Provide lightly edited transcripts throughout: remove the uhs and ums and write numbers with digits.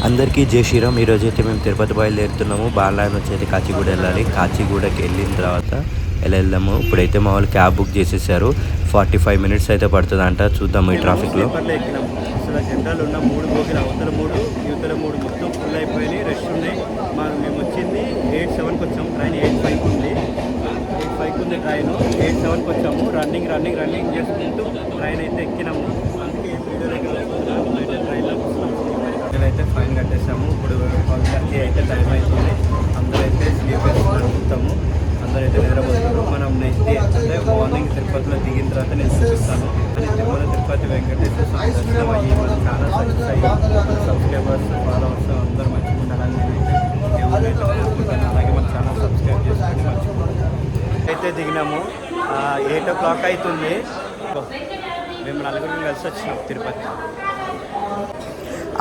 అందరికీ జై శ్రీరామ్. ఈరోజు అయితే మేము తిరుపతి బయలుదేరుతున్నాము. బాలరాయణ వచ్చి అయితే కాచిగూడ వెళ్ళాలి. కాచిగూడకి వెళ్ళిన తర్వాత వెళ్దాము. ఇప్పుడైతే మా వాళ్ళు క్యాబ్ బుక్ చేసేసారు. 45 మినిట్స్ అయితే పడుతుందంట. చూద్దాము ఈ ట్రాఫిక్లో. అసలు జనరల్ ఉన్న 3 బోగిలు అవతల 3 యువతల 3 మొత్తం ఫుల్ అయిపోయినాయి, రష్ ఉన్నాయి. మేము వచ్చింది 8:07కి వచ్చాము. ట్రైన్ 8:05కి ఉంది. 8:05కి ఉంది ట్రైన్. 8:07కి వచ్చాము. రన్నింగ్ చేసుకుంటూ ట్రైన్ అయితే ఎక్కినాము. అందుకే ట్రైన్లో అయితే ఫైన్ కట్టేసాము. ఇప్పుడు 12:30 అయితే టైం అవుతుంది. అందరూ అయితే స్లీప్ వేసుకుని అనుకుంటాము. అందరూ అయితే నిద్రపోతారు. మనం నెక్స్ట్ డే అంటే మార్నింగ్ తిరుపతిలో దిగిన తర్వాత నేను చూపిస్తాను. అని తిరుపతి వెంకటేశ్వర స్వామి దర్శనం అయ్యి మన ఛానల్ సక్సెస్ అయ్యి సబ్స్క్రైబర్స్ ఫాలోవర్స్ అందరూ మంచిగా ఉండాలని నేనైతే ఎవరైతే అనుకుంటాను. అలాగే మన ఛానల్ సబ్స్క్రైబ్ చేసుకొని మర్చిపోతాను. అయితే దిగినాము. 8 o'clock అవుతుంది. మేము నలుగురిని కలిసి వచ్చినాం తిరుపతి.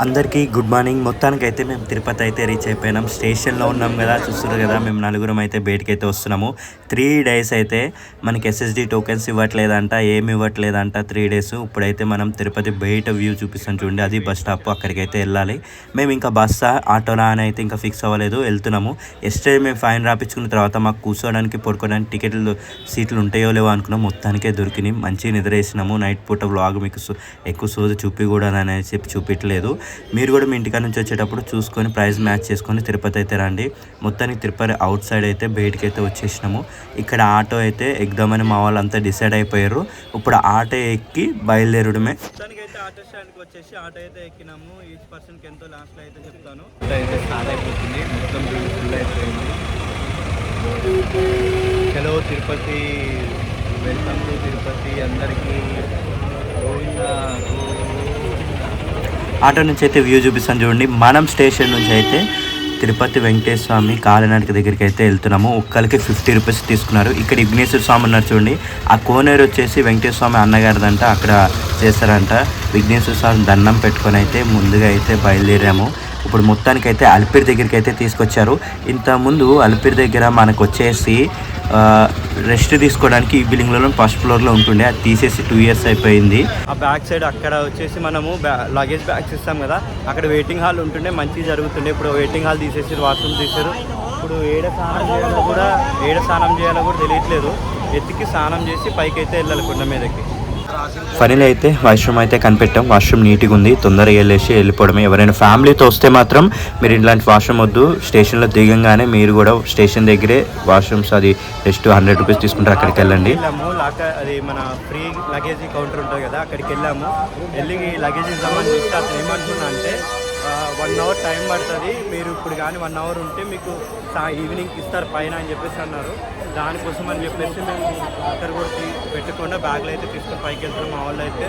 అందరికీ గుడ్ మార్నింగ్. మొత్తానికి అయితే మేము తిరుపతి అయితే రీచ్ అయిపోయినాం. స్టేషన్లో ఉన్నాం కదా, చూస్తున్నారు కదా. మేము నలుగురం అయితే బయటకి అయితే వస్తున్నాము. 3 days అయితే మనకి SSD టోకెన్స్ ఇవ్వట్లేదంట, ఏమి ఇవ్వట్లేదంట 3 days. ఇప్పుడైతే మనం తిరుపతి బయట వ్యూ చూపిస్తాం చూడండి, అది బస్ స్టాప్. అక్కడికి అయితే వెళ్ళాలి. మేము ఇంకా బస్సా ఆటోలా అని అయితే ఇంకా ఫిక్స్ అవ్వలేదు, వెళ్తున్నాము. ఎస్టే మేము ఫైన్ రాపించుకున్న తర్వాత మాకు కూర్చోడానికి పడుకోవడానికి టికెట్లు సీట్లు ఉంటాయో లేవో అనుకున్నాం. మొత్తానికే దొరికినాయి. మంచిగా నిద్ర వేసినాము. నైట్ పూట వ్లాగ్ మీకు ఎక్కువ సోది చూపించకూడదని చెప్పి చూపించలేదు. మీరు కూడా మీ ఇంటికాడ నుంచి వచ్చేటప్పుడు చూసుకొని ప్రైస్ మ్యాచ్ చేసుకొని తిరుపతి అయితే రండి. మొత్తానికి తిరుపతి అవుట్ సైడ్ అయితే బయటికి అయితే వచ్చేసినాము. ఇక్కడ ఆటో అయితే ఎగ్దామని మా వాళ్ళంతా డిసైడ్ అయిపోయారు. ఇప్పుడు ఆటో ఎక్కి బయలుదేరడమే. మొత్తానికి అయితే ఆటో స్టాండ్కి వచ్చేసి ఆటో అయితే ఎక్కినాము. ఈచ్ పర్సన్కి ఎంతో లాస్ట్లో అయితే చెప్తాను. అయితే స్టార్ట్ అయిపోతుంది. మొత్తం ఫుల్ అయిపోయింది. Hello Tirupati, welcome to Tirupati. అందరికీ ఆటో నుంచి అయితే వ్యూ చూపిస్తాను చూడండి. మనం స్టేషన్ నుంచి అయితే తిరుపతి వెంకటేశ్వర స్వామి కాలినడక దగ్గరికి అయితే వెళ్తున్నాము. ఒక్కరికి 50 రూపీస్ తీసుకున్నారు. ఇక్కడ విఘ్నేశ్వర స్వామి ఉన్నారు చూడండి. ఆ కోనేరు వచ్చేసి వెంకటేశ్వర స్వామి అన్నగారిదంట, అక్కడ చేస్తారంట. విఘ్నేశ్వర స్వామి దండం పెట్టుకొని అయితే ముందుగా అయితే బయలుదేరాము. ఇప్పుడు మొత్తానికి అయితే అలిపిరి దగ్గరికి అయితే తీసుకొచ్చారు. ఇంతకుముందు అలిపిరి దగ్గర మనకు వచ్చేసి రెస్ట్ తీసుకోవడానికి ఈ బిల్డింగ్లలో ఫస్ట్ ఫ్లోర్లో ఉంటుండే, అది తీసేసి 2 years అయిపోయింది. ఆ బ్యాక్ సైడ్ అక్కడ వచ్చేసి మనము లగేజ్ బ్యాగ్స్ ఇస్తాం కదా, అక్కడ వెయిటింగ్ హాల్ ఉంటుండే, మంచిగా జరుగుతుండే. ఇప్పుడు వెయిటింగ్ హాల్ తీసేసి వాష్రూమ్ తీసారు. ఇప్పుడు ఏడ స్నానం చేయాలో కూడా తెలియట్లేదు. ఎత్తికి స్నానం చేసి పైకి అయితే వెళ్ళాలి కొండ మీదకి. ఫైనల్ అయితే వాష్రూమ్ అయితే కనిపెట్టాం. వాష్రూమ్ నీట్గా ఉంది. తొందరగా వెళ్ళిపోవడమే. ఎవరైనా ఫ్యామిలీతో వస్తే మాత్రం మీరు ఇలాంటి వాష్రూమ్ వద్దు. స్టేషన్లో దిగంగానే మీరు కూడా స్టేషన్ దగ్గరే వాష్రూమ్స్, అది జస్ట్ 100 రూపీస్ తీసుకుంటారు, అక్కడికి వెళ్ళండి. అది మన ఫ్రీ లగేజ్ కౌంటర్ ఉంటుంది కదా, అక్కడికి వెళ్ళి లగేజ్ ఇద్దామని చూస్తే అతను ఏమంటున్నా అంటే 1 hour టైం పడుతుంది, మీరు ఇప్పుడు కానీ 1 hour ఉంటే మీకు ఈవినింగ్కి ఇస్తారు పైన అని చెప్పేసి అన్నారు. దానికోసం అని చెప్పేసి మేము వాటర్ కూడా పెట్టకుండా బ్యాగ్లో అయితే తీసుకొని పైకి వెళ్తున్నాం. మా వాళ్ళు అయితే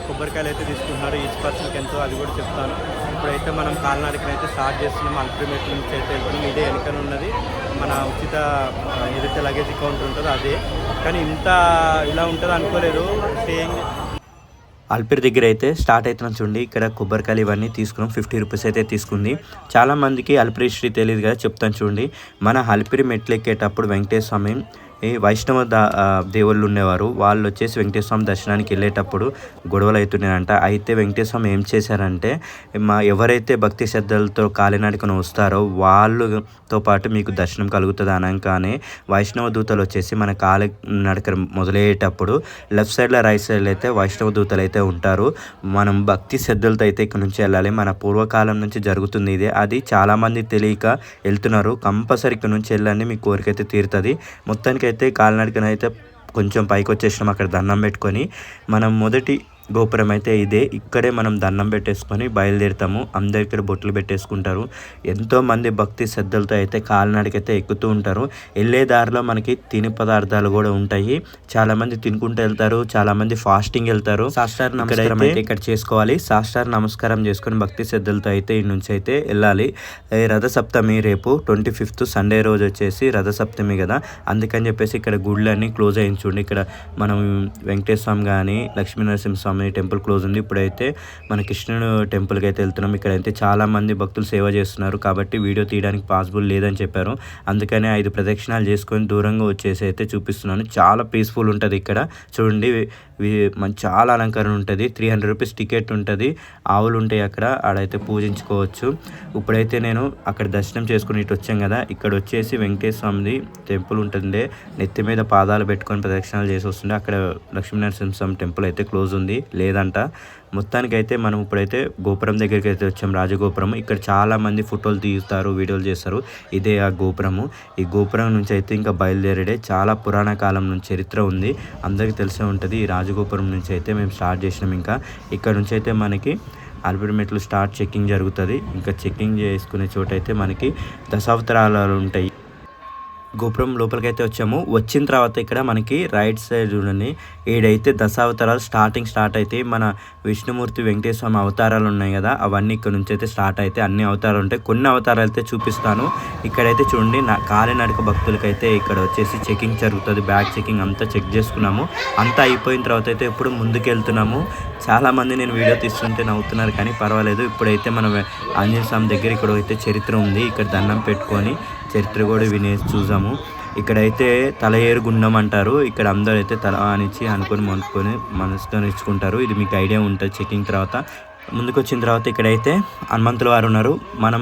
కొబ్బరికాయలు అయితే తీసుకుంటున్నారు. ఈచ్ పర్సన్కి ఎంతో, అది కూడా చెప్తాను. ఇప్పుడైతే మనం కాలినడకన అయితే స్టార్ట్ చేస్తున్నాం. అల్టిమేట్ నుంచి అయితే వెళ్తున్నాం. ఇదే వెనకన ఉన్నది మన ఉచిత ఏదైతే లగేజ్ కౌంటర్ ఉంటుందో అదే. కానీ ఇంత ఇలా ఉంటుంది అనుకోలేదు. స్టేయింగ్ అల్పిరి దగ్గర అయితే స్టార్ట్ అవుతున్నాం చూడండి. ఇక్కడ కొబ్బరికాయలు ఇవన్నీ తీసుకున్నాం. 50 రూపీస్ అయితే తీసుకుంది. చాలామందికి అల్పిరి హిస్టరీ తెలియదు కదా, చెప్తాను చూడండి. మన అల్పిరి మెట్లు ఎక్కేటప్పుడు వెంకటేశ్వర స్వామి వైష్ణవ దేవుళ్ళు ఉండేవారు. వాళ్ళు వచ్చేసి వెంకటేశ్వర స్వామి దర్శనానికి వెళ్ళేటప్పుడు గొడవలు అవుతున్నాయంట. అయితే వెంకటేశ్వర స్వామి ఏం చేశారంటే, ఎవరైతే భక్తి శ్రద్ధలతో కాలినడకన వస్తారో వాళ్ళతో పాటు మీకు దర్శనం కలుగుతుంది అనగానే వైష్ణవ దూతలు వచ్చేసి మన కాలినడక మొదలయ్యేటప్పుడు లెఫ్ట్ సైడ్లో రైట్ సైడ్లో అయితే వైష్ణవ దూతలు అయితే ఉంటారు. మనం భక్తి శ్రద్ధలతో అయితే ఇక్కడ నుంచి వెళ్ళాలి. మన పూర్వకాలం నుంచి జరుగుతుంది ఇదే. అది చాలామంది తెలియక వెళ్తున్నారు. కంపల్సరీ ఇక్కడ నుంచి వెళ్ళండి, మీ కోరిక అయితే తీరుతుంది. మొత్తానికి అయితే కాలినడకనైతే కొంచెం పైకి వచ్చేసినాం. అక్కడ దండం పెట్టుకొని మనం మొదటి గోపురం అయితే ఇదే. ఇక్కడే మనం దండం పెట్టేసుకొని బయలుదేరుతాము. అందరు ఇక్కడ బొట్లు పెట్టేసుకుంటారు. ఎంతోమంది భక్తి శ్రద్ధలతో అయితే కాలినడకైతే ఎక్కుతూ ఉంటారు. వెళ్ళే దారిలో మనకి తిని పదార్థాలు కూడా ఉంటాయి. చాలామంది తినుకుంటూ వెళ్తారు, చాలామంది ఫాస్టింగ్ వెళ్తారు. సాష్టాంగ నమస్కారం అయితే ఇక్కడ చేసుకోవాలి. సాష్టాంగ నమస్కారం చేసుకొని భక్తి శ్రద్ధలతో అయితే ఈ నుంచి అయితే వెళ్ళాలి. రథసప్తమి రేపు 25th సండే రోజు వచ్చేసి రథసప్తమి కదా, అందుకని చెప్పేసి ఇక్కడ గుళ్ళన్నీ క్లోజ్ అయ్యి చూడండి. ఇక్కడ మనం వెంకటేశ్వర స్వామి కానీ లక్ష్మీనరసింహ టెంపుల్ క్లోజ్ ఉంది. ఇప్పుడైతే మన కృష్ణుడు టెంపుల్కి అయితే వెళ్తున్నాం. ఇక్కడైతే చాలామంది భక్తులు సేవ చేస్తున్నారు కాబట్టి వీడియో తీయడానికి పాసిబుల్ లేదని చెప్పారు. అందుకనే 5 ప్రదక్షిణాలు చేసుకొని దూరంగా వచ్చేసి అయితే చూపిస్తున్నాను. చాలా పీస్ఫుల్ ఉంటుంది ఇక్కడ చూడండి. చాలా అలంకరణ ఉంటుంది. 300 రూపీస్ టికెట్ ఉంటుంది. ఆవులు ఉంటాయి అక్కడ, ఆడైతే పూజించుకోవచ్చు. ఇప్పుడైతే నేను అక్కడ దర్శనం చేసుకుని ఇటు వచ్చాం కదా, ఇక్కడ వచ్చేసి వెంకటేశ్వర స్వామిది టెంపుల్ ఉంటుంది. నెత్తి మీద పాదాలు పెట్టుకొని ప్రదక్షిణాలు చేసి వస్తుండే. అక్కడ లక్ష్మీనరసింహస్వామి టెంపుల్ అయితే క్లోజ్ ఉంది, లేదంట. మొత్తానికి అయితే మనం ఇప్పుడైతే గోపురం దగ్గరికి అయితే వచ్చాం, రాజగోపురం. ఇక్కడ చాలా మంది ఫోటోలు తీస్తారు, వీడియోలు చేస్తారు. ఇదే ఆ గోపురము. ఈ గోపురం నుంచి అయితే ఇంకా బయలుదేరడే. చాలా పురాణ కాలం నుంచి చరిత్ర ఉంది, అందరికీ తెలిసే ఉంటుంది. ఈ రాజగోపురం నుంచి అయితే మేము స్టార్ట్ చేసినాం. ఇంకా ఇక్కడ నుంచి అయితే మనకి అలిపిరి మెట్లు స్టార్ట్ చెక్కింగ్ జరుగుతుంది. ఇంకా చెక్కింగ్ చేసుకునే చోట అయితే మనకి దశావతారాలు ఉంటాయి. గోపురం లోపలికి అయితే వచ్చాము. వచ్చిన తర్వాత ఇక్కడ మనకి రైట్ సైడ్ చూడండి, ఏడైతే దశావతారాలు స్టార్ట్ అయితే మన విష్ణుమూర్తి వెంకటేశ్వర స్వామి అవతారాలు ఉన్నాయి కదా, అవన్నీ ఇక్కడ నుంచి అయితే స్టార్ట్ అయితే అన్ని అవతారాలు ఉంటాయి. కొన్ని అవతారాలు అయితే చూపిస్తాను. ఇక్కడైతే చూడండి, కాలినడక భక్తులకైతే ఇక్కడ వచ్చేసి చెకింగ్ జరుగుతుంది. బ్యాగ్ చెకింగ్ అంతా చెక్ చేసుకున్నాము. అంతా అయిపోయిన తర్వాత అయితే ఇప్పుడు ముందుకు వెళ్తున్నాము. చాలామంది నేను వీడియో తీస్తుంటే నవ్వుతున్నారు, కానీ పర్వాలేదు. ఇప్పుడైతే మనం ఆంజనేయ స్వామి దగ్గర ఇక్కడ అయితే చరిత్ర ఉంది. ఇక్కడ దండం పెట్టుకొని చరిత్ర కూడా వినేసి చూసాము. ఇక్కడైతే తల ఏరు గుండం అంటారు. ఇక్కడ అందరూ అయితే తల ఆనిచ్చి అనుకొని మనసుతో ఇచ్చుకుంటారు. ఇది మీకు ఐడియా ఉంటుంది. చెకింగ్ తర్వాత ముందుకు వచ్చిన తర్వాత ఇక్కడైతే హనుమంతుల వారు ఉన్నారు. మనం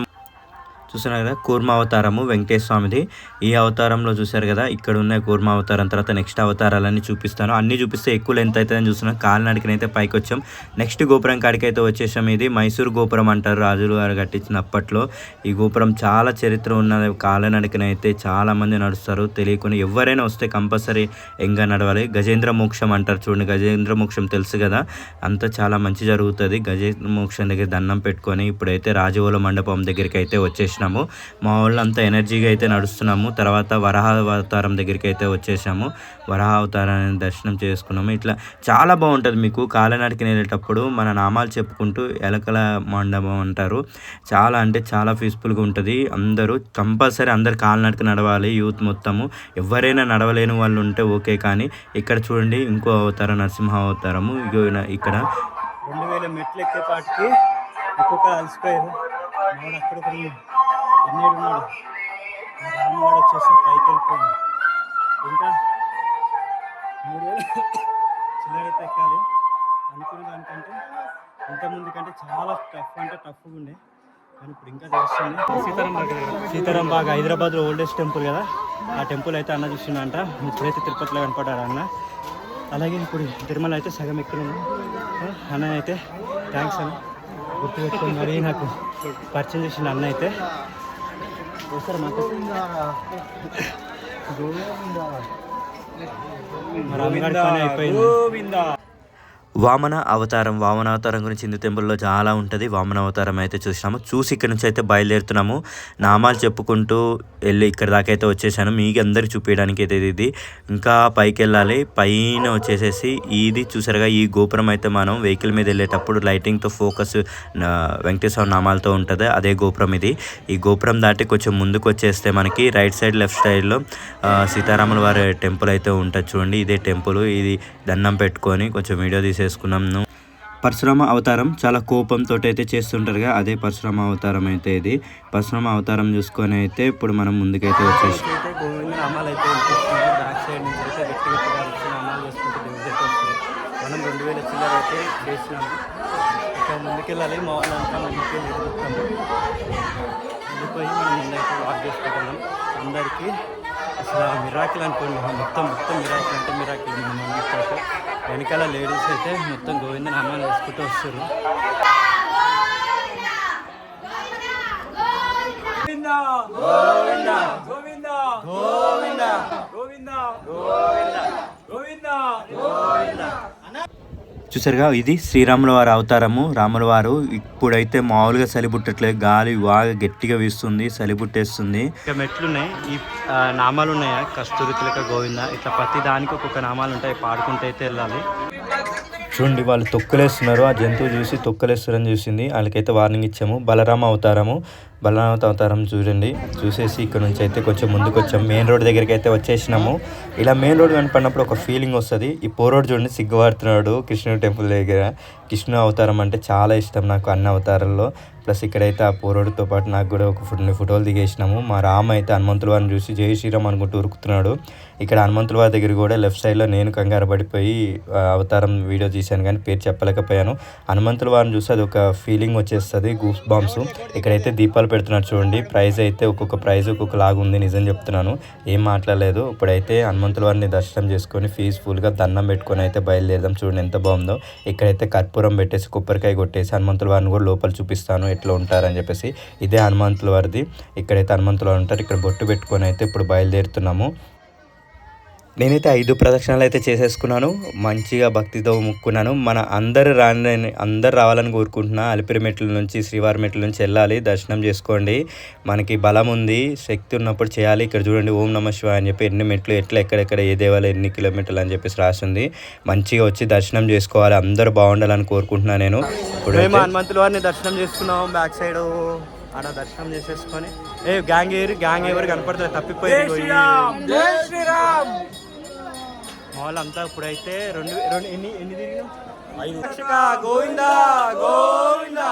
చూస్తున్నారు కదా, కూర్మ అవతారము వెంకటేశ్వర స్వామిది. ఈ అవతారంలో చూసారు కదా, ఇక్కడ ఉన్న కూర్మ అవతారం తర్వాత నెక్స్ట్ అవతారాలన్నీ చూపిస్తాను. అన్నీ చూపిస్తే ఎక్కువ లెంత్ అవుతుందని చూస్తున్నాం. కాలినడకనైతే పైకి వచ్చాం. నెక్స్ట్ గోపురం కాడికి అయితే వచ్చేసాం. ఇది మైసూరు గోపురం అంటారు, రాజులు గారు కట్టించిన అప్పట్లో. ఈ గోపురం చాలా చరిత్ర ఉన్నది. కాలినడకనైతే చాలా మంది నడుస్తారు. తెలియకుండా ఎవరైనా వస్తే కంపల్సరీ ఎంగా నడవాలి. గజేంద్ర మోక్షం అంటారు చూడండి, గజేంద్ర మోక్షం తెలుసు కదా, అంతా చాలా మంచి జరుగుతుంది. గజేంద్ర మోక్షం దగ్గర దండం పెట్టుకొని ఇప్పుడైతే రాజవోల మండపం దగ్గరికి అయితే వచ్చేసినాము. మా వాళ్ళు అంతా ఎనర్జీగా అయితే నడుస్తున్నాము. తర్వాత వరాహ అవతారం దగ్గరికి అయితే వచ్చేసాము. వరాహ అవతారాన్ని దర్శనం చేసుకున్నాము. ఇట్లా చాలా బాగుంటుంది. మీకు కాలినడకన వెళ్ళేటప్పుడు మన నామాలు చెప్పుకుంటూ ఎలకల మండపం అంటారు. చాలా అంటే చాలా పీస్ఫుల్గా ఉంటుంది. అందరూ కంపల్సరీ అందరు కాలినడక నడవాలి. యూత్ మొత్తము, ఎవరైనా నడవలేని వాళ్ళు ఉంటే ఓకే. కానీ ఇక్కడ చూడండి, ఇంకో అవతారం నరసింహ అవతారము. ఇక్కడ 2000 మెట్లు ఎక్కేపాటికి ఒక్కొక్క అలసిపోయారు. వాడు అక్కడ అన్నేడు ఉన్నాడు. రాముగాడు వచ్చేసి పైకి వెళ్ళిపోయాడు. ఇంకా 3000 చిల్లరైతే ఎక్కాలి. అనుకున్న దానికంటే ఇంతకుముందు కంటే చాలా టఫ్ అంటే టఫ్గా ఉండే, కానీ ఇప్పుడు ఇంకా తెలుస్తుంది. సీతారాం బాగా హైదరాబాద్లో ఓల్డెస్ట్ టెంపుల్ కదా, ఆ టెంపుల్ అయితే అన్న చూసిందంట. ఇప్పుడైతే తిరుపతిలో కనపడ్డాడు అన్న. అలాగే ఇప్పుడు తిరుమల అయితే సగం ఎక్కినాము. అన్న అయితే థ్యాంక్స్ అన్న, గుర్తుపెట్టుకొని మరి నాకు పరిచయం చేసిన అన్న అయితే వస్తారు మాకు. రామగారి పని అయిపోయింది. వామన అవతారం గురించి హిందూ టెంపుల్లో చాలా ఉంటుంది. వామన అవతారం అయితే చూసి ఇక్కడ నుంచి అయితే బయలుదేరుతున్నాము. నామాలు చెప్పుకుంటూ వెళ్ళి ఇక్కడ దాకా అయితే వచ్చేసాను. మీకు అందరికి చూపించడానికి అయితే ఇది ఇంకా పైకి వెళ్ళాలి. పైన వచ్చేసేసి ఇది చూసారుగా, ఈ గోపురం అయితే మనం వెహికల్ మీద వెళ్ళేటప్పుడు లైటింగ్తో ఫోకస్ వెంకటేశ్వర నామాలతో ఉంటుంది. అదే గోపురం ఇది. ఈ గోపురం దాటి కొంచెం ముందుకు వచ్చేస్తే మనకి రైట్ సైడ్ లెఫ్ట్ సైడ్లో సీతారాముల వారి టెంపుల్ అయితే ఉంటుంది చూడండి. ఇదే టెంపుల్. ఇది దండం పెట్టుకొని కొంచెం వీడియో తీసేసుకున్నాము. పరశురామ అవతారం చాలా కోపంతో అయితే చేస్తుంటారుగా, అదే పరశురామ అవతారం అయితే ఇది. పరశురామ అవతారం చూసుకొని అయితే ఇప్పుడు మనం ముందుకైతే వచ్చేసి గోవింద నామాలు అయితే వినిపిస్తున్నాయి. బ్యాక్ సైడ్ నుంచి అయితే గట్టిగా నామాలు చేసుకుంటూ దేవుడి అయితే వస్తుంది. మనం 2000 చిల్లర అయితే చేసినాము. ఇంకా ముందుకెళ్ళాలి. మా వాళ్ళంతా ముందుకు ఎదుగుతాము. వెళ్ళిపోయి మనం ముందైతే వాక్ చేసుకుంటున్నాం. అందరికీ అసలు మిరాకిల్ అనుకోండి, మొత్తం మిరాకిల్ అంటే మిరాకిల్. మనం వెనకాల లేడీస్ అయితే మొత్తం గోవింద నామాలు వేసుకుంటూ వస్తారు. చూసారుగా, ఇది శ్రీరాముల వారి అవతారము. రాముల వారు ఇప్పుడైతే మామూలుగా చలిబుట్టట్లేదు, గాలి బాగా గట్టిగా వీస్తుంది, చలిబుట్టేస్తుంది. ఇక మెట్లున్నాయి. ఈ నామాలు ఉన్నాయా, కస్తూరి తిలక గోవింద, ఇట్లా ప్రతి దానికి ఒక్కొక్క నామాలు ఉంటాయి. పాడుకుంటూ అయితే వెళ్ళాలి. చూడండి, వాళ్ళు తొక్కలేస్తున్నారు. ఆ జంతువు చూసి తొక్కలేస్తారని చూసింది. వాళ్ళకైతే వార్నింగ్ ఇచ్చాము. బలరామ అవతారము. బలరామత అవతారం చూడండి. చూసేసి ఇక్కడ నుంచి అయితే కొంచెం ముందుకు వచ్చాము. మెయిన్ రోడ్ దగ్గరికి అయితే వచ్చేసినాము. ఇలా మెయిన్ రోడ్ కనపడినప్పుడు ఒక ఫీలింగ్ వస్తుంది. ఈ రోడ్ చూడండి సిగ్గుపడుతున్నాడు కృష్ణుడి టెంపుల్ దగ్గర. కృష్ణు అవతారం అంటే చాలా ఇష్టం నాకు అన్ని అవతారాల్లో. ప్లస్ ఇక్కడైతే ఆ పోరోడితో పాటు నాకు కూడా ఒక ఫోటోలు దిగేసినాము. మా రామ అయితే హనుమంతుల వారిని చూసి జై శ్రీరామ్ అనుకుంటూ ఉరుకుతున్నాడు. ఇక్కడ హనుమంతుల వారి దగ్గర కూడా లెఫ్ట్ సైడ్లో నేను కంగారు పడిపోయి అవతారం వీడియో తీశాను కానీ పేరు చెప్పలేకపోయాను. హనుమంతుల వారిని చూసి అది ఒక ఫీలింగ్ వచ్చేస్తుంది, గూస్ బాంబ్స్. ఇక్కడైతే దీపాలు పెడుతున్నారు చూడండి. ప్రైజ్ అయితే ఒక్కొక్క ప్రైజ్ ఒక్కొక్క లాగా ఉంది, నిజం చెప్తున్నాను, ఏం మాట్లాడలేదు. ఇప్పుడైతే హనుమంతుల వారిని దర్శనం చేసుకొని పీస్ఫుల్గా దండం పెట్టుకొని అయితే బయలుదేరదాం. చూడండి ఎంత బాగుందో. ఇక్కడైతే కర్పూరం పెట్టేసి కొబ్బరికాయ కొట్టేసి హనుమంతుల వారిని కూడా లోపల చూపిస్తాను ఎట్లా ఉంటారని చెప్పేసి. ఇదే హనుమంతుల వారిది. ఇక్కడైతే హనుమంతుల వారు ఉంటారు. ఇక్కడ బొట్టు పెట్టుకొని అయితే ఇప్పుడు బయలుదేరుతున్నాము. నేనైతే 5 ప్రదక్షిణాలు అయితే చేసేసుకున్నాను. మంచిగా భక్తితో మొక్కున్నాను. మన అందరు రావాలని కోరుకుంటున్నా. అలిపిరి మెట్ల నుంచి శ్రీవారి మెట్ల నుంచి వెళ్ళాలి, దర్శనం చేసుకోండి. మనకి బలం ఉంది, శక్తి ఉన్నప్పుడు చేయాలి. ఇక్కడ చూడండి ఓం నమః శివాయ అని చెప్పి ఎన్ని మెట్లు ఎక్కడెక్కడ ఏ దేవాలయం ఎన్ని కిలోమీటర్లు అని చెప్పేసి రాసింది. మంచిగా వచ్చి దర్శనం చేసుకోవాలి. అందరూ బాగుండాలని కోరుకుంటున్నా. నేను ఇప్పుడు హనుమంతుల వారిని దర్శనం చేసుకున్నాం. బ్యాక్ సైడ్ ఆడ దర్శనం చేసేసుకొని గ్యాంగ్ ఎవరు కనపడుతుంది తప్పిపోయి మాల్ అంతా. ఇప్పుడైతే ఎన్ని తిరిగినాం? 5. గోవిందా గోవిందా.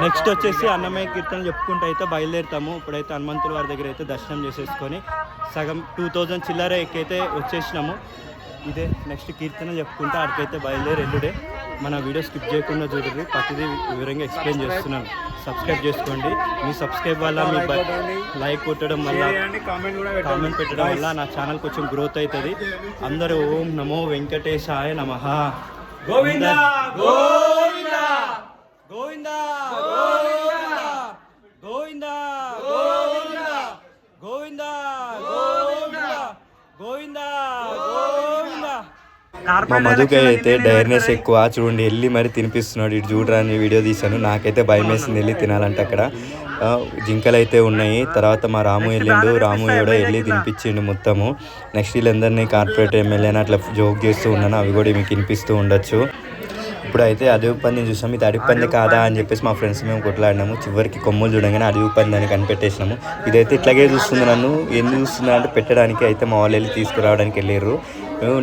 నెక్స్ట్ వచ్చేసి అన్నమయ్య కీర్తన చెప్పుకుంటూ అయితే బయలుదేరుతాము. ఇప్పుడైతే హనుమంతుల వారి దగ్గర అయితే దర్శనం చేసేసుకొని సగం 2000 చిల్లర ఎక్కైతే వచ్చేసినాము. ఇదే నెక్స్ట్ కీర్తన చెప్పుకుంటూ ఆడికైతే బయలుదేరి ఎల్లుడే. మన వీడియో స్కిప్ చేయకుండా చూడండి, ప్రతిదీ వివరంగా ఎక్స్ప్లెయిన్ చేస్తున్నాను. సబ్స్క్రైబ్ చేసుకోండి. మీ సబ్స్క్రైబ్ వల్ల మీ లైక్ కొట్టడం వల్ల కామెంట్ పెట్టడం వల్ల నా ఛానల్ కొంచెం గ్రోత్ అవుతుంది. అందరూ ఓం నమో వెంకటేశాయ నమః. గోవిందా గోవిందా గోవిందా గోవిందా గోవిందా గోవిందా గోవిందా గోవిందా గోవిందా. మా మధుకై అయితే డైర్నెస్ ఎక్కువ. చూడండి వెళ్ళి మరి తినిపిస్తున్నాడు. ఇటు చూడరా అని వీడియో తీశాను. నాకైతే భయం వేసింది వెళ్ళి తినాలంటే. అక్కడ జింకలు అయితే ఉన్నాయి. తర్వాత మా రాము వెళ్ళిండు. రాము కూడా వెళ్ళి తినిపించిండు మొత్తము. నెక్స్ట్ వీళ్ళందరినీ కార్పొరేట్ ఎమ్మెల్యేని అట్లా జోక్ చేస్తూ ఉన్నాను. అవి కూడా మీకు వినిపిస్తూ ఉండొచ్చు. ఇప్పుడైతే అడవి పందిని చూసాము. ఇది అడవి పంది కాదా అని చెప్పేసి మా ఫ్రెండ్స్ మేము కొట్లాడినాము. చివరికి కొమ్ములు చూడగానే అడవి పంది అని కనిపెట్టేసినాము. ఇదైతే ఇట్లాగే చూస్తుంది నన్ను. ఎందుకు చూస్తున్నా అంటే పెట్టడానికి అయితే మా వాళ్ళు వెళ్ళి తీసుకురావడానికి వెళ్ళారు.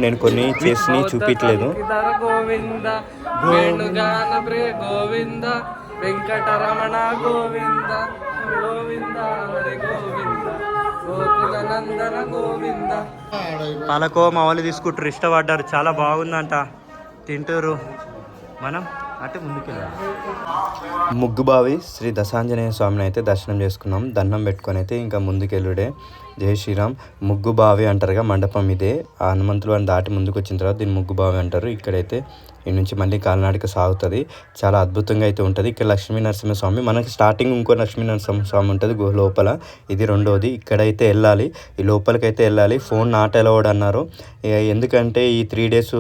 నేను కొన్ని చేసి చూపించలేదు. గోవింద గోవింద వెంకటరమణ గోవింద గోవింద హరి గోవింద గోకుల నందన గోవింద. పాలకో మా వాళ్ళు తీసుకుంటారు, ఇష్టపడ్డారు. చాలా బాగుందంట, తింటారు. మనం అంటే ముందుకెళ్ళాలి. ముగ్గుబావి శ్రీ దశాంజనేయ స్వామిని అయితే దర్శనం చేసుకున్నాం. దండం పెట్టుకొని అయితే ఇంకా ముందుకెళ్ళుడే. జై శ్రీరామ్. ముగ్గుబావి అంటారుగా మండపం ఇదే. ఆ హనుమంతులు అని దాటి ముందుకు వచ్చిన తర్వాత దీన్ని ముగ్గుబావి అంటారు. ఇక్కడైతే ఈ నుంచి మళ్ళీ కాలినాడక సాగుతుంది. చాలా అద్భుతంగా అయితే ఉంటుంది. ఇక్కడ లక్ష్మీ నరసింహస్వామి, మనకి స్టార్టింగ్ ఇంకో లక్ష్మీ నరసింహస్వామి ఉంటుంది లోపల, ఇది రెండోది. ఇక్కడైతే వెళ్ళాలి, ఈ లోపలికైతే వెళ్ళాలి. ఫోన్ నాట్ అలౌడ్ అన్నారు. ఎందుకంటే ఈ 3 days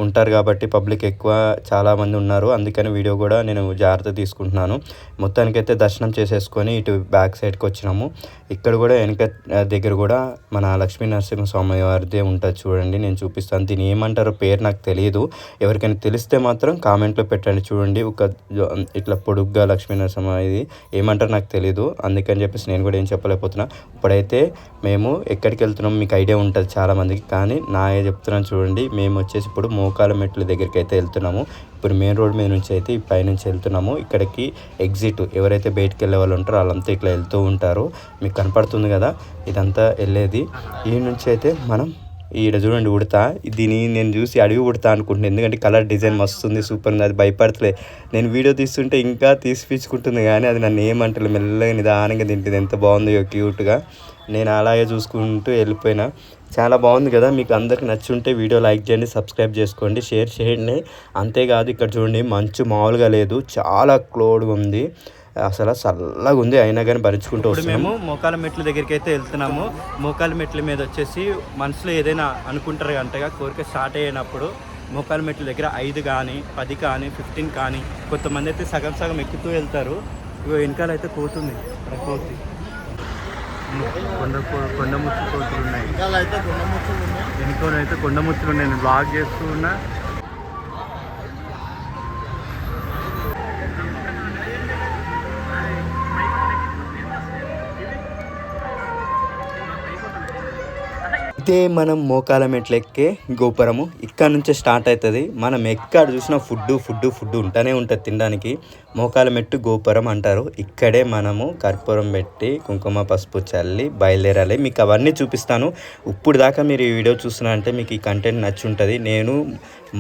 ఉంటారు కాబట్టి పబ్లిక్ ఎక్కువ చాలామంది ఉన్నారు. అందుకని వీడియో కూడా నేను జాగ్రత్త తీసుకుంటున్నాను. మొత్తానికైతే దర్శనం చేసేసుకొని ఇటు బ్యాక్ సైడ్కి వచ్చినాము. ఇక్కడ కూడా వెనక దగ్గర కూడా మన లక్ష్మీ నరసింహస్వామి వారిదే ఉంటుంది చూడండి. నేను చూపిస్తాను. దీన్ని ఏమంటారో పేరు నాకు తెలియదు. ఎవరికైనా తెలిస్తే మాత్రం కామెంట్లో పెట్టండి. చూడండి ఒక ఇట్లా పొడుగ్గా లక్ష్మీ నరసింహ, ఇది ఏమంటారో నాకు తెలియదు. అందుకని చెప్పేసి నేను కూడా ఏం చెప్పలేకపోతున్నా. ఇప్పుడైతే మేము ఎక్కడికి వెళ్తున్నాం మీకు ఐడియా ఉంటుంది చాలామందికి, కానీ నాయే చెప్తున్నాను చూడండి. మేము వచ్చేసి ఇప్పుడు మోకాల మెట్ల దగ్గరికి అయితే వెళ్తున్నాము. ఇప్పుడు మెయిన్ రోడ్ మీద నుంచి అయితే పైనుంచి వెళ్తున్నాము. ఇక్కడికి ఎగ్జిట్ ఎవరైతే బయటికి వెళ్ళే వాళ్ళు ఉంటారో వాళ్ళంతా ఇట్లా వెళ్తూ ఉంటారు. మీకు కనపడుతుంది కదా ఇదంతా వెళ్ళేది. ఈ నుంచి అయితే మనం ఈడ చూడండి ఉడతా. దీన్ని నేను చూసి అడిగి ఉడతా అనుకుంటున్నాను. ఎందుకంటే కలర్ డిజైన్ మస్తుంది, సూపర్ ఉంది. అది భయపడతలే. నేను వీడియో తీస్తుంటే ఇంకా తీసిపించుకుంటుంది కానీ అది నన్ను ఏమంటలే. మెల్లగా నిదానంగా తింటుంది. ఎంత బాగుందో క్యూట్గా. నేను అలాగే చూసుకుంటూ వెళ్ళిపోయినా. చాలా బాగుంది కదా. మీకు అందరికి నచ్చుంటే వీడియో లైక్ చేయండి, సబ్స్క్రైబ్ చేసుకోండి, షేర్ చేయండి. అంతేకాదు ఇక్కడ చూడండి మంచు మామూలుగా లేదు, చాలా క్లోడ్గా ఉంది. అసలు చల్లగా ఉంది. అయినా కానీ భరించుకుంటూ వస్తున్నాము. మేము మోకాల మెట్ల దగ్గరికి అయితే వెళ్తున్నాము. మోకాల మెట్ల మీద వచ్చేసి మనసులో ఏదైనా అనుకుంటారు అంటగా కోరిక స్టార్ట్ అయినప్పుడు మోకాల మెట్ల దగ్గర 5 కానీ 10 కానీ 15 కానీ కొంతమంది అయితే సగం సగం ఎక్కుతూ వెళ్తారు. ఇగో వెనకాల అయితే కోతుంది, కోతి కొండముచ్చు కోతులు ఉన్నాయి. వెనుకలు అయితే కొండముచ్చులు ఉన్నాయి. నేను బ్లాగ్ చేస్తూ ఉన్నా. ఇదే మనం మోకాల మెట్లు ఎక్కే గోపురము. ఇక్కడ నుంచే స్టార్ట్ అవుతుంది. మనం ఎక్కడ చూసినా ఫుడ్ ఉంటూనే ఉంటుంది తినడానికి. మోకాల మెట్టు గోపురం అంటారు. ఇక్కడే మనము కర్పూరం పెట్టి కుంకుమ పసుపు చల్లి బయలుదేరాలి. మీకు అవన్నీ చూపిస్తాను. ఇప్పుడు దాకా మీరు ఈ వీడియో చూస్తున్నారంటే మీకు ఈ కంటెంట్ నచ్చి ఉంటుంది. నేను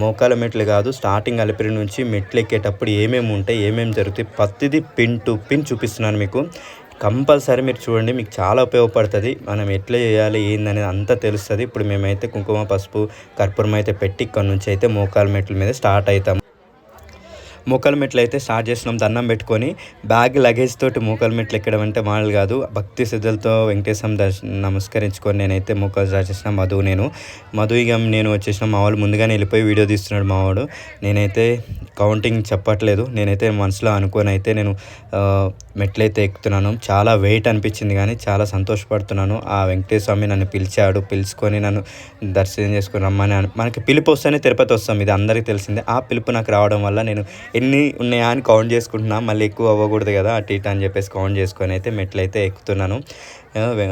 మోకాల మెట్లు కాదు, స్టార్టింగ్ అలిపిరి నుంచి మెట్లు ఎక్కేటప్పుడు ఏమేమి ఉంటాయి, ఏమేమి జరుగుతాయి, ప్రతిదీ పిన్ టు పిన్ చూపిస్తున్నాను మీకు. కంపల్సరీ మీరు చూడండి, మీకు చాలా ఉపయోగపడుతుంది. మనం ఎట్లా చేయాలి ఏందనేది అంతా తెలుస్తుంది. ఇప్పుడు మేమైతే కుంకుమ పసుపు కర్పూరం అయితే పెట్టి ఇక్కడ నుంచి అయితే మోకాల మెట్ల మీద స్టార్ట్ అవుతాం. మోకాల మెట్లు అయితే స్టార్ట్ చేస్తున్నాం. దండం పెట్టుకొని బ్యాగ్ లగేజ్ తోటి మోకాల మెట్లు ఎక్కడం అంటే మాటలు కాదు. భక్తి శ్రద్ధలతో వెంకటేశ్వరం నమస్కరించుకొని నేనైతే మోకాలు స్టార్ట్ చేసిన. మధు ఇక నేను వచ్చేసిన. మా వాళ్ళు ముందుగానే వెళ్ళిపోయి వీడియో తీస్తున్నాడు మావాడు. నేనైతే కౌంటింగ్ చెప్పట్లేదు. నేనైతే మనసులో అనుకొని అయితే నేను మెట్లయితే ఎక్కుతున్నాను. చాలా వెయిట్ అనిపించింది కానీ చాలా సంతోషపడుతున్నాను. ఆ వెంకటేశ్వర స్వామి నన్ను పిలుచుకొని నన్ను దర్శనం చేసుకొని రమ్మని. మనకి పిలుపు వస్తేనే తిరుపతి వస్తాం, ఇది అందరికీ తెలిసిందే. ఆ పిలుపు నాకు రావడం వల్ల నేను ఎన్ని ఉన్నాయా అని కౌంట్ చేసుకుంటున్నా. మళ్ళీ ఎక్కువ అవ్వకూడదు కదా అటు ఇటు అని చెప్పేసి కౌంట్ చేసుకొని అయితే మెట్లయితే ఎక్కుతున్నాను.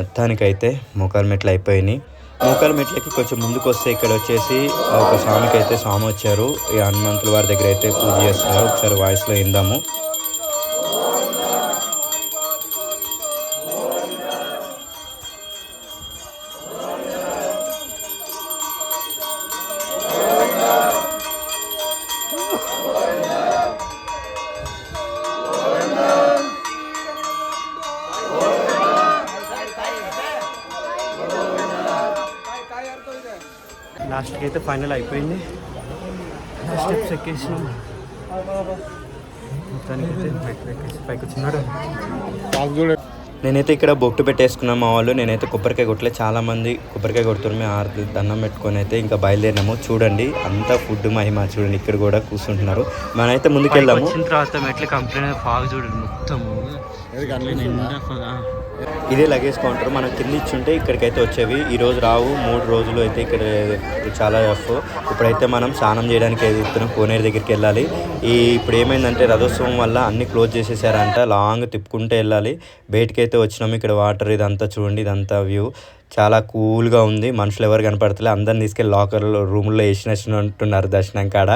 మొత్తానికైతే మోకాలు మెట్లు అయిపోయినాయి. మోకాల మెట్లకి కొంచెం ముందుకు వస్తే ఇక్కడ వచ్చేసి ఒక స్వామికి అయితే స్వామి వచ్చారు. ఈ హనుమంతుల వారి దగ్గర అయితే పూజ చేస్తున్నారు. ఒకసారి వాయిస్లో విందాము. లాస్ట్కి అయితే ఫైనల్ అయిపోయింది. లాస్ట్ స్టెప్స్ ఎక్కేసినాం. మొత్తానికైతే పైకి వచ్చినాడు. నేనైతే ఇక్కడ బొట్టు పెట్టేసుకున్నాం. మా వాళ్ళు నేనైతే కొబ్బరికాయ కొట్టలే. చాలామంది కొబ్బరికాయ కొడుతున్నారు. మేము ఆరు దండం పెట్టుకొని అయితే ఇంకా బయలుదేరినాము. చూడండి అంతా ఫుడ్ మహిమ. చూడండి ఇక్కడ కూడా కూర్చుంటున్నారు. మనమైతే ముందుకెళ్దాము. వచ్చిన తర్వాత మెట్లు కంప్లీట్ ఫాగ్ చూడండి మొత్తము. ఇదే లగేజ్ కౌంటర్. మనం కింద ఇచ్చుంటే ఇక్కడికైతే వచ్చేవి. ఈరోజు రావు, 3 రోజులు అయితే ఇక్కడ చాలా రఫ్. ఇప్పుడైతే మనం స్నానం చేయడానికి ఎదుగుతున్నాం. కోనేరు దగ్గరికి వెళ్ళాలి. ఇప్పుడు ఏమైందంటే రథోత్సవం వల్ల అన్ని క్లోజ్ చేసేసారంట. లాంగ్ తిప్పుకుంటే వెళ్ళాలి. బయటకైతే వచ్చినాము. ఇక్కడ వాటర్ ఇదంతా చూడండి, ఇదంతా వ్యూ చాలా కూల్గా ఉంది. మనుషులు ఎవరు కనపడతలే. అందరిని తీసుకెళ్ళి లాకర్లో రూముల్లో వేసినట్టున్నారు దర్శనం కాడ.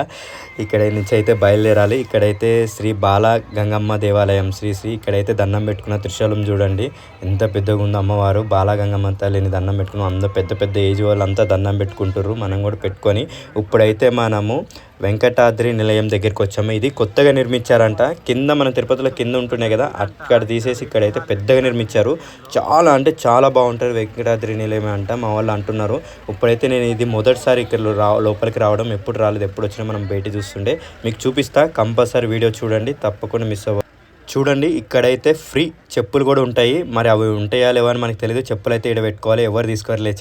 ఇక్కడ నుంచి అయితే బయలుదేరాలి. ఇక్కడైతే శ్రీ బాల గంగమ్మ దేవాలయం శ్రీ ఇక్కడైతే దండం పెట్టుకున్న త్రిశూలం చూడండి ఎంత పెద్దగా ఉందో. అమ్మవారు బాల గంగమ్మ తల్లిని దండం పెట్టుకున్నాం. అంత పెద్ద ఏజ్ వాళ్ళు అంతా దండం పెట్టుకుంటారు. మనం కూడా పెట్టుకొని ఇప్పుడైతే మనము వెంకటాద్రి నిలయం దగ్గరికి వచ్చాము. ఇది కొత్తగా నిర్మించారంట. కింద మన తిరుపతిలో కింద ఉంటున్నాయి కదా, అక్కడ తీసేసి ఇక్కడైతే పెద్దగా నిర్మించారు. చాలా అంటే చాలా బాగుంటుంది వెంకటాద్రి నిలయం అంట మా వాళ్ళు అంటున్నారు. ఇప్పుడైతే నేను ఇది మొదటిసారి ఇక్కడ లోపలికి రావడం. ఎప్పుడు రాలేదు. ఎప్పుడు వచ్చినా మనం బయట చూస్తుండే. మీకు చూపిస్తా. కంపల్సరీ వీడియో చూడండి, తప్పకుండా మిస్ అవ్వ. చూడండి ఇక్కడైతే ఫ్రీ చెప్పులు కూడా ఉంటాయి. మరి అవి ఉంటాయా లేవో అని మనకు తెలియదు. చెప్పులు అయితే ఈడ పెట్టుకోవాలి. ఎవరు తీసుకోవట్లేదు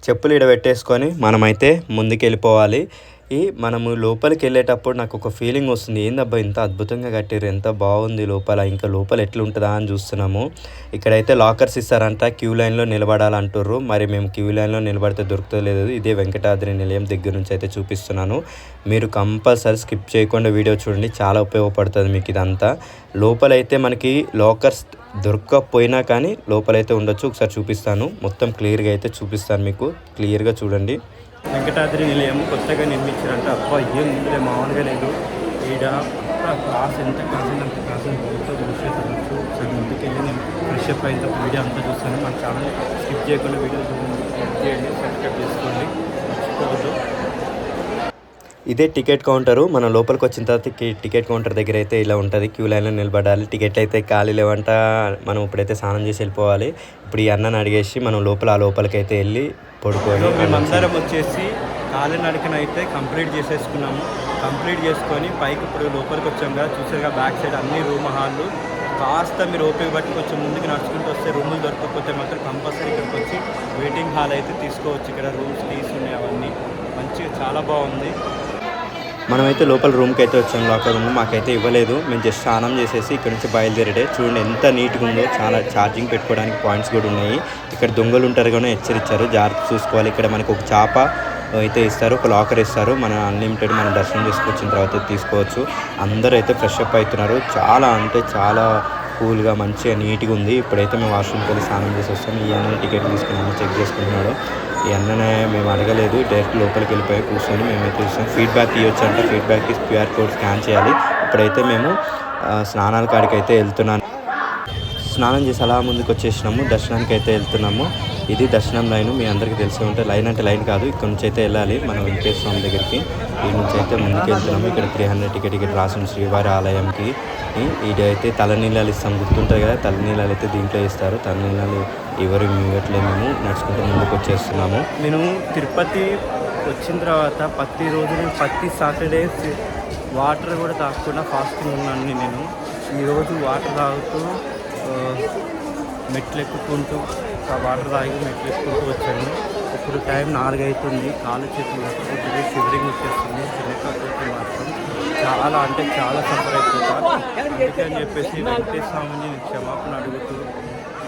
చెప్పులు ఈడ పెట్టేసుకొని మనమైతే ముందుకు వెళ్ళిపోవాలి. మనము లోపలికి వెళ్ళేటప్పుడు నాకు ఒక ఫీలింగ్ వస్తుంది. ఏందబ్బా ఇంత అద్భుతంగా కట్టారు, ఎంత బాగుంది లోపల. ఇంకా లోపల ఎట్లుంటుందా అని చూస్తున్నాము. ఇక్కడైతే లాకర్స్ ఇస్తారంట. క్యూ లైన్లో నిలబడాలంటుర్రు. మరి మేము క్యూ లైన్లో నిలబడితే దొరుకుతలేదు. ఇదే వెంకటాద్రి నిలయం దగ్గర నుంచి అయితే చూపిస్తున్నాను. మీరు కంపల్సరీ స్కిప్ చేయకుండా వీడియో చూడండి, చాలా ఉపయోగపడుతుంది మీకు ఇదంతా. లోపలైతే మనకి లాకర్స్ దొరకకపోయినా కానీ లోపలైతే ఉండొచ్చు. ఒకసారి చూపిస్తాను. మొత్తం క్లియర్గా అయితే చూపిస్తాను మీకు. క్లియర్గా చూడండి. వెంకటాద్రి నిలయం కొత్తగా నిర్మించారంట. అబ్బా ఏం ఇందులో మామూలుగా లేదు. ఈడ క్లాస్ ఎంత కాసింది అంత కాసింది. మొత్తం చూసేసరికి ఒకసారి ముందుకు వెళ్ళి నేను ఫ్రెష్ అప్ అయిన వీడియో అంతా చూస్తాను. మన ఛానల్ స్కిప్ చేయకుండా వీడియో చేయండి, సబ్స్క్రైబ్ చేసుకోండి, మర్చిపోవద్దు. ఇదే టికెట్ కౌంటరు. మనం లోపలికి వచ్చిన తర్వాత టికెట్ కౌంటర్ దగ్గర అయితే ఇలా ఉంటుంది. క్యూ లైన్లో నిలబడాలి. టికెట్లు అయితే ఖాళీ లేవంట. మనం ఇప్పుడైతే స్నానం చేసి వెళ్ళిపోవాలి. ఇప్పుడు ఈ అన్నని అడిగేసి మనం లోపలికి అయితే వెళ్ళి పడుకోవాలి. మేమందరం వచ్చేసి కాలినడకన అయితే కంప్లీట్ చేసేసుకున్నాము. కంప్లీట్ చేసుకొని పైకి ఇప్పుడు లోపలికి వచ్చాం కదా, చూసారుగా బ్యాక్ సైడ్ అన్ని రూమ్ హాళ్ళు. కాస్త మీరు ఓపిక బట్టి కొంచెం ముందుకు నడుచుకుంటూ వస్తే రూములు దొరకకపోతే మాత్రం కంపల్సరీ ఇక్కడికి వచ్చి వెయిటింగ్ హాల్ అయితే తీసుకోవచ్చు. ఇక్కడ రూమ్స్ తీసుకున్నాయి అవన్నీ మంచిగా చాలా బాగుంది. మనమైతే లోపల రూమ్కి అయితే వచ్చాం. లాకర్ రూమ్ మాకైతే ఇవ్వలేదు. మేము జస్ట్ స్నానం చేసేసి ఇక్కడ నుంచి బయలుదేరే. చూడండి ఎంత నీట్గా ఉందో. చాలా ఛార్జింగ్ పెట్టుకోవడానికి పాయింట్స్ కూడా ఉన్నాయి. ఇక్కడ దొంగలు ఉంటారు కానీ హెచ్చరించారు, జాగ్రత్త చూసుకోవాలి. ఇక్కడ మనకు ఒక చాప అయితే ఇస్తారు, ఒక లాకర్ ఇస్తారు. మన అన్లిమిటెడ్ మనం దర్శనం చేసుకొచ్చిన తర్వాత తీసుకోవచ్చు. అందరూ అయితే ఫ్రెష్ అప్ అవుతున్నారు. చాలా అంటే చాలా కూల్గా మంచిగా నీట్గా ఉంది. ఇప్పుడైతే మేము వాష్రూమ్కి వెళ్ళి స్నానం చేసి వస్తాం. ఈ అన్ని టికెట్ తీసుకుని చెక్ చేసుకుంటున్నాడు. ఈ అన్ననే మేము అడగలేదు, డైరెక్ట్ లోపలికి వెళ్ళిపోయి కూర్చొని మేమైతే చూసాం. ఫీడ్బ్యాక్ ఇవ్వచ్చు అంటే ఫీడ్బ్యాక్కి QR కోడ్ స్కాన్ చేయాలి. ఇప్పుడైతే మేము స్నానాల కాడికి అయితే వెళ్తున్నాను. స్నానం చేసి అలా ముందుకు వచ్చేసినాము, దర్శనానికి అయితే వెళ్తున్నాము. ఇది దర్శనం లైన్, మీ అందరికీ తెలిసి ఉంటే లైన్ అంటే లైన్ కాదు, ఇక్కడ నుంచి అయితే వెళ్ళాలి మనం వెంకటేశ్వర స్వామి దగ్గరికి. ఈ నుంచి అయితే ముందుకు వెళ్తున్నాము. ఇక్కడ 300 టికెట్ రాసిన శ్రీవారి ఆలయంకి. ఇది అయితే తలనీళ్ళాలు ఇస్తాం, గుర్తుంటుంది కదా, తలనీళ్ళాలు అయితే దీంట్లో ఇస్తారు. తలనీళ్ళాలు ఎవరు ఇవ్వట్లేదు, మేము నడుచుకుంటూ ముందుకు వచ్చేస్తున్నాము. నేను తిరుపతి వచ్చిన తర్వాత ప్రతి సాటర్డే వాటర్ కూడా తాగకుండా ఫాస్టింగ్ ఉన్నాను. నేను ఈరోజు వాటర్ తాగుతూ మెట్లు ఎక్కుకుంటూ వాటర్ తాగి మెట్లు ఎక్కుకుంటూ వచ్చాను. ఇప్పుడు టైం 4 అవుతుంది. కాళ్ళు చేతులు కట్టుకుంటుంది, షివరింగ్ వచ్చేస్తుంది. చిన్నకపోతే మాత్రం చాలా అంటే చాలా సఫర్ అయిపోతాను. అందుకని చెప్పేసి వెంకటేశ్వర స్వామిని క్షమాపణ అడుగుతూ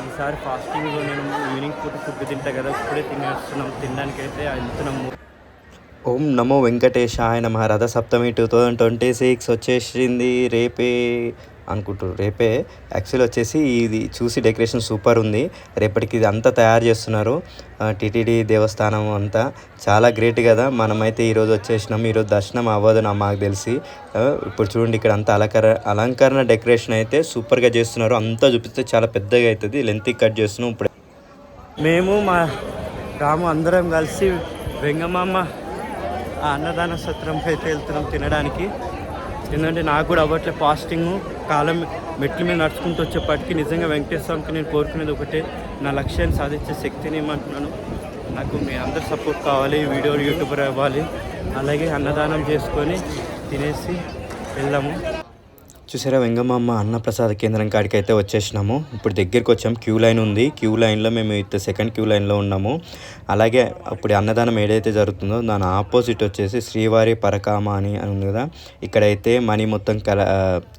ఈసారి ఫాస్టింగ్లో నేను ఈవినింగ్ ఫుడ్ తింటా కదా, ఇప్పుడే తినేస్తున్నాం. తినడానికి అయితే వెళ్తున్నాము. ఓం నమో వెంకటేశాయ నమః. రథ సప్తమి 2026 వచ్చేసింది. రేపే అనుకుంటారు, రేపే. యాక్చువల్లీ వచ్చేసి ఇది చూసి డెకరేషన్ సూపర్ ఉంది. రేపటికి ఇది అంతా తయారు చేస్తున్నారు, టీటీడీ దేవస్థానం అంతా. చాలా గ్రేట్ కదా. మనమైతే ఈరోజు వచ్చేసినాము. ఈరోజు దర్శనం అవ్వదు మాకు తెలిసి. ఇప్పుడు చూడండి, ఇక్కడ అంతా అలంకరణ డెకరేషన్ అయితే సూపర్గా చేస్తున్నారు. అంతా చూపిస్తే చాలా పెద్దగా అవుతుంది. లెంత్ కట్ చేస్తున్నాం. ఇప్పుడు మేము మా రాము అందరం కలిసి వెంగమామ అన్నదాన సత్రంకి అయితే వెళ్తున్నాం తినడానికి. ఎందుకంటే నాకు కూడా అవ్వట్లే ఫాస్టింగ్. కాలం మెట్ల మీద నడుచుకుంటూ వచ్చేప్పటికి నిజంగా వెంకటేశ్వర స్వామికి నేను కోరుకునేది ఒకటే, నా లక్ష్యాన్ని సాధించే శక్తిని ఏమంటున్నాను. నాకు మీ అందరు సపోర్ట్ కావాలి, వీడియో యూట్యూబర్ అవ్వాలి, అలాగే అన్నదానం చేసుకొని తినేసి వెళ్దాము. చూసారా, వెంగమామ అన్నప్రసాద కేంద్రం కాడికి అయితే వచ్చేసినాము. ఇప్పుడు దగ్గరికి వచ్చాము. క్యూ లైన్ ఉంది. క్యూ లైన్లో మేము అయితే సెకండ్ క్యూ లైన్లో ఉన్నాము. అలాగే అప్పుడు అన్నదానం ఏదైతే జరుగుతుందో దాని ఆపోజిట్ వచ్చేసి శ్రీవారి పరకామ అని ఉంది కదా, ఇక్కడైతే మనీ మొత్తం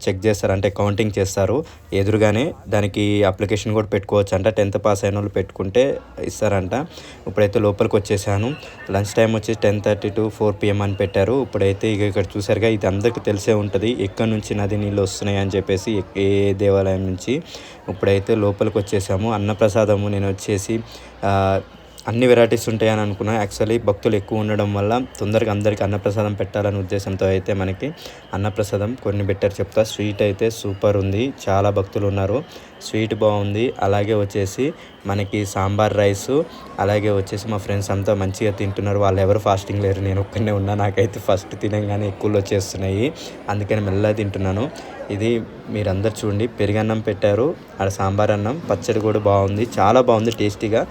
చెక్ చేస్తారు, అంటే కౌంటింగ్ చేస్తారు ఎదురుగానే. దానికి అప్లికేషన్ కూడా పెట్టుకోవచ్చు అంట, 10th పాస్ అయిన వాళ్ళు పెట్టుకుంటే ఇస్తారంట. ఇప్పుడైతే లోపలికి వచ్చేసాను. లంచ్ టైం వచ్చి 10:30 to 4 PM అని పెట్టారు. ఇప్పుడైతే ఇక్కడ చూసారుగా, ఇది అందరికీ తెలిసే ఉంటుంది ఎక్కడి నుంచి నది నీళ్ళు వస్తున్నాయి అని చెప్పేసి, ఏ దేవాలయం నుంచి. ఇప్పుడైతే లోపలికి వచ్చేసాము. అన్నప్రసాదము నేను వచ్చేసి అన్ని వెరైటీస్ ఉంటాయని అనుకున్నాను. యాక్చువల్లీ భక్తులు ఎక్కువ ఉండడం వల్ల తొందరగా అందరికీ అన్నప్రసాదం పెట్టాలనే ఉద్దేశంతో అయితే మనకి అన్నప్రసాదం కొన్ని బెటర్ చెప్తా. స్వీట్ అయితే సూపర్ ఉంది, చాలా భక్తులు ఉన్నారు, స్వీట్ బాగుంది. అలాగే వచ్చేసి మనకి సాంబార్ రైసు, అలాగే వచ్చేసి మా ఫ్రెండ్స్ అంతా మంచిగా తింటున్నారు. వాళ్ళు ఎవరు ఫాస్టింగ్ లేరు, నేను ఒక్కనే ఉన్నా. నాకైతే ఫస్ట్ తినగానే ఎక్కువలో వచ్చేస్తున్నాయి, అందుకని మెల్లగా తింటున్నాను. ఇది మీరందరు చూడండి, పెరుగన్నం పెట్టారు, ఆడ సాంబార్ అన్నం, పచ్చడి కూడా బాగుంది, చాలా బాగుంది టేస్టీగా.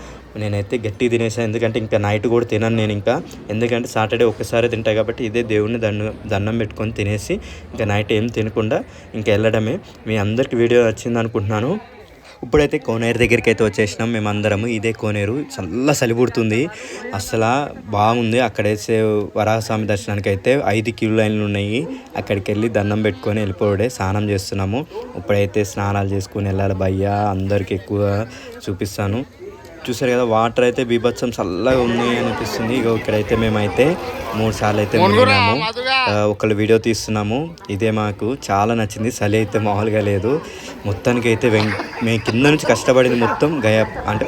నేనైతే గట్టి తినేసాను, ఎందుకంటే ఇంకా నైట్ కూడా తినను నేను ఇంకా. ఎందుకంటే సాటర్డే ఒక్కసారి తింటా కాబట్టి ఇదే దేవుడిని దండం పెట్టుకొని తినేసి ఇంకా నైట్ ఏం తినకుండా ఇంకా వెళ్ళడమే. మీ అందరికి వీడియో నచ్చింది అనుకుంటున్నాను. ఇప్పుడైతే కోనేరు దగ్గరికి అయితే వచ్చేసినాం మేమందరము. ఇదే కోనేరు, చల్ల చలి పుడుతుంది, అసలు బాగుంది. అక్కడైతే వరాహస్వామి దర్శనానికి అయితే 5 క్యూ లైన్లు ఉన్నాయి. అక్కడికి వెళ్ళి దండం పెట్టుకొని వెళ్ళిపోవడే. స్నానం చేస్తున్నాము. ఇప్పుడైతే స్నానాలు చేసుకుని వెళ్ళాలి భయ్యా, అందరికి ఎక్కువ చూపిస్తాను. చూసారు కదా, వాటర్ అయితే బీభత్సం చల్లగా ఉన్నాయి అనిపిస్తుంది. ఇక ఇక్కడైతే మేమైతే 3 సార్లు అయితే మునిగినాము. ఒకళ్ళు వీడియో తీస్తున్నాము, ఇదే మాకు చాలా నచ్చింది. చలి అయితే మామూలుగా లేదు. మొత్తానికి అయితే మేము కింద నుంచి కష్టపడింది మొత్తం అంటే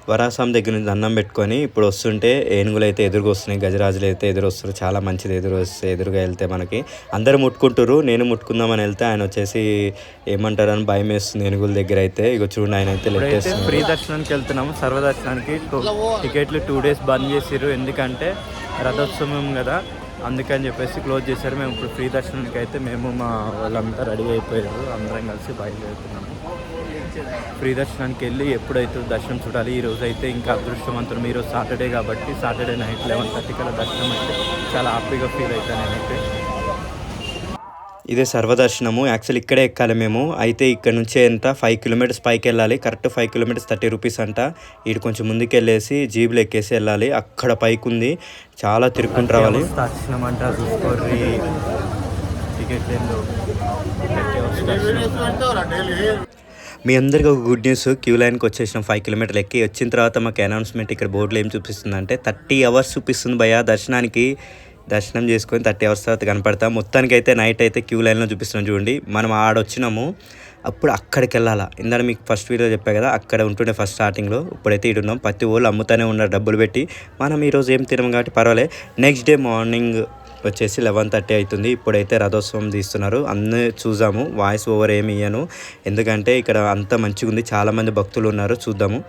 వరాహస్వామి దగ్గర నుంచి దండం పెట్టుకొని ఇప్పుడు వస్తుంటే ఏనుగులు అయితే ఎదురుగా వస్తున్నాయి, గజరాజులు అయితే ఎదురు వస్తారు. చాలా మంచిది, ఎదురుగా వెళ్తే మనకి. అందరూ ముట్టుకుంటారు, నేను ముట్టుకుందామని వెళ్తే ఆయన వచ్చేసి ఏమంటారని భయం వేస్తుంది ఏనుగుల దగ్గర అయితే. ఇక చూడండి, ఆయన అయితే లెట్టేస్తుంది. ఫ్రీ దర్శనానికి వెళ్తున్నాము, సర్వదర్శనానికి. టికెట్లు 2 days బంద్ చేసారు, ఎందుకంటే రథోత్సవం కదా, అందుకని చెప్పేసి క్లోజ్ చేశారు. మేము ఇప్పుడు ఫ్రీ దర్శనానికి అయితే మేము మా వాళ్ళంతా రెడీ అయిపోయారు, అందరం కలిసి బయలుదేరుతున్నాము. ఫ్రీ దర్శనానికి వెళ్ళి ఎప్పుడైతే దర్శనం చూడాలి. ఈరోజు అయితే ఇంకా అదృష్టవంతులు. ఈరోజు సాటర్డే కాబట్టి సాటర్డే నైట్ 11:30 కల్లా దర్శనం అయితే చాలా హ్యాపీగా ఫీల్ అవుతాను నేనైతే. ఇదే సర్వదర్శనము. యాక్చువల్ ఇక్కడే ఎక్కాలి మేము. అయితే ఇక్కడ నుంచి ఎంత 5 kilometers పైకి వెళ్ళాలి. కరెక్ట్ 5 kilometers 30 rupees అంట. ఇటు కొంచెం ముందుకు వెళ్ళేసి జీబులు ఎక్కేసి వెళ్ళాలి. అక్కడ పైకి ఉంది, చాలా తిరుక్కుంటూ రావాలి. దర్శనం అంట చూసుకోర్రి, టికెట్ లేదు. మీ అందరికీ ఒక గుడ్ న్యూస్, క్యూ లైన్కి వచ్చేసినాం. 5 kilometers ఎక్కి వచ్చిన తర్వాత మాకు అనౌన్స్మెంట్ ఇక్కడ బోర్డులో ఏం చూపిస్తుందంటే 30 hours చూపిస్తుంది భయ్యా దర్శనానికి. దర్శనం చేసుకొని 30 hours తర్వాత కనపడతాం. మొత్తానికి అయితే నైట్ అయితే క్యూ లైన్లో చూపిస్తున్నాం చూడండి. మనం ఆడొచ్చినాము, అప్పుడు అక్కడికి వెళ్ళాలా. ఇందాక మీకు ఫస్ట్ వీడియో చెప్పా కదా, అక్కడ ఉంటుండే ఫస్ట్ స్టార్టింగ్లో. ఇప్పుడైతే ఇక్కడ ఉన్నాం. ప్రతి వాళ్ళు అమ్ముతూనే ఉన్నారు డబ్బులు పెట్టి. మనం ఈరోజు ఏం తినము కాబట్టి పర్వాలేదు. నెక్స్ట్ డే మార్నింగ్ వచ్చేసి 11:30 అవుతుంది. ఇప్పుడైతే రథోత్సవం తీస్తున్నారు. అన్నీ చూద్దాము. వాయిస్ ఓవర్ ఏమి ఇయ్యను, ఎందుకంటే ఇక్కడ అంత మంచిగా ఉంది. చాలామంది భక్తులు ఉన్నారు, చూద్దాము.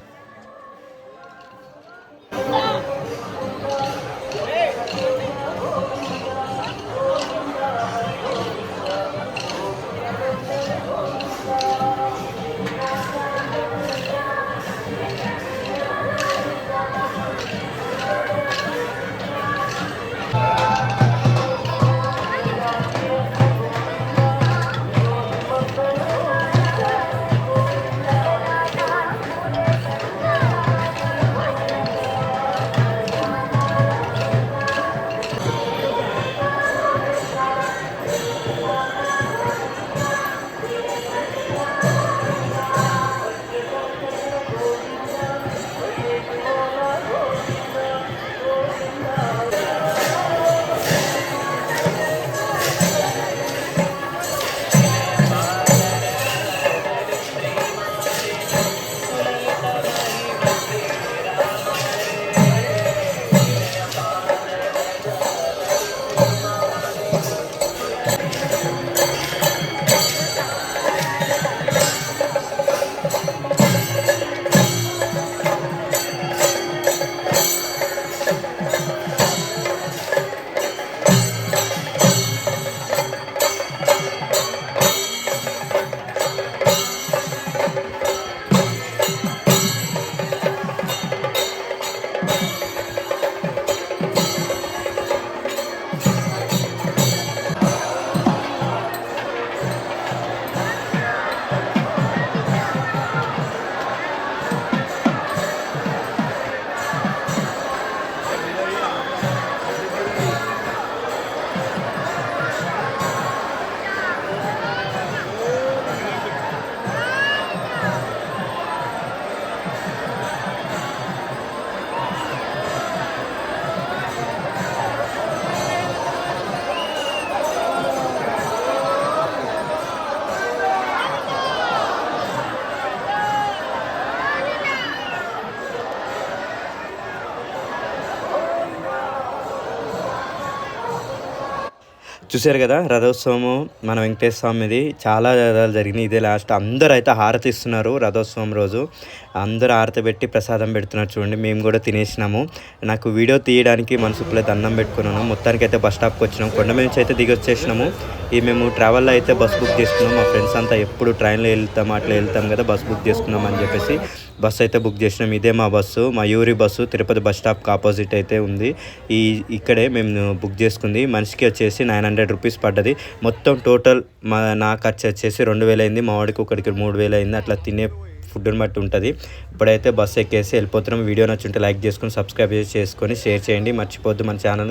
చూశారు కదా, రథోత్సవము మన వెంకటేశ్వర స్వామిది. చాలా రథాలు జరిగినాయి, ఇదే లాస్ట్. అందరూ అయితే హారతి ఇస్తున్నారు రథోత్సవం రోజు. అందరూ హారతి పెట్టి ప్రసాదం పెడుతున్నారు చూడండి. మేము కూడా తినేసినాము. నాకు వీడియో తీయడానికి మనసుకులేదు, అన్నం పెట్టుకున్నాను. మొత్తానికి అయితే బస్ స్టాప్కి వచ్చినాము. కొండ నుంచి అయితే దిగి వచ్చేసినాము. మేము ట్రావెల్లో అయితే బస్ బుక్ చేసుకున్నాం. మా ఫ్రెండ్స్ అంతా ఎప్పుడు ట్రైన్లో వెళ్తాం అట్లా వెళ్తాం కదా, బస్ బుక్ చేసుకున్నాం అని చెప్పేసి బస్సు అయితే బుక్ చేసినాం. ఇదే మా bus, Mayuri bus. Tirupati bus స్టాప్కి ఆపోజిట్ అయితే ఉంది. ఇక్కడే మేము బుక్ చేసుకుంది. మనిషికి వచ్చేసి 900 రూపీస్ పడ్డది. మొత్తం టోటల్ నా ఖర్చు వచ్చేసి 2000 అయింది. మా వాడికి ఒకటికి 3000 అయింది. అట్లా తినే ఫుడ్ని బట్టి ఉంటుంది. ఇప్పుడైతే బస్సు ఎక్కేసి వెళ్ళిపోతున్నాం. వీడియో నచ్చుంటే లైక్ చేసుకొని సబ్స్క్రైబ్ చేసుకొని షేర్ చేయండి. మర్చిపోద్దు మన ఛానల్